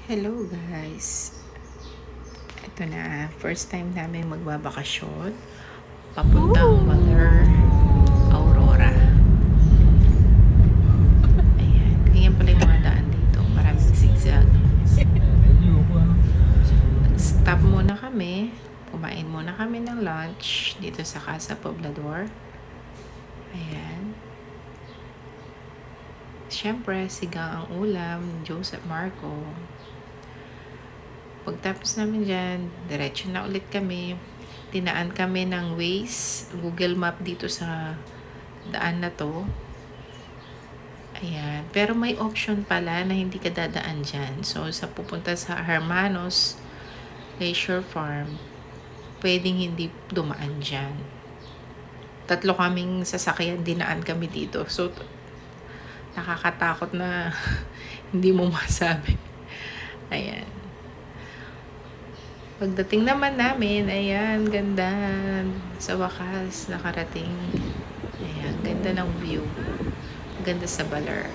Hello guys. Ito na, first time namin magbabakasyon. Papuntang Baler, Aurora. Ayan, ganyan pala yung mga daan dito. Maraming zigzag. Stop muna kami. Kumain muna kami ng lunch dito sa Casa Poblador. Ayan. Siyempre, sigang ang ulam, Joseph Marco. Pagtapos namin dyan, diretso na ulit kami. Tinaan kami ng Waze, Google Map dito sa daan na to. Ayan. Pero may option pala na hindi ka dadaan dyan. So, sa pupunta sa Hermanos Leisure Farm, pwedeng hindi dumaan dyan. 3 kaming sasakyan, dinaan kami dito. So, nakakatakot na hindi mo masabi. Ayan. Pagdating naman namin, ayan, ganda. Sa wakas, nakarating. Ayan, ganda ng view. Ganda sa Baler.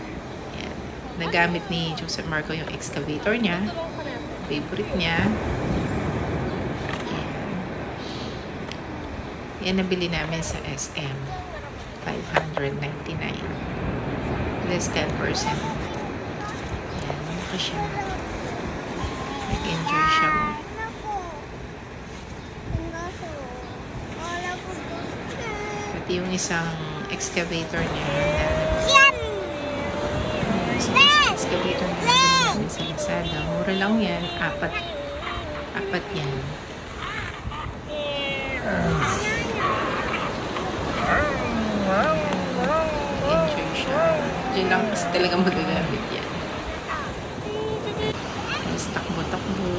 Ayan. Nagamit ni Joseph Marco yung excavator niya. Favorite niya. Ayan. Yan nabili namin sa SM. 599. Less 10%. Ayan, malaki siya. Nag-enjoy siya. Pati yung isang excavator niya excavator niya sa Lazada. Mura lang yan. Apat yan. Enjoy siya. Diyan lang kasi talaga magagamit yan. Mas takbo-takbo.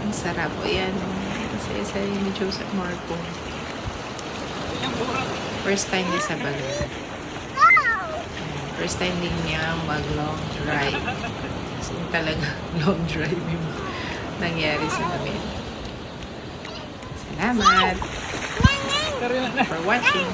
Ang sarap. O yan. Isa-isa ni Joseph Marco. First time niya sa Baler. First time din niya mag-long drive. Kasi talaga long drive yung nangyari sa amin. Salamat for watching.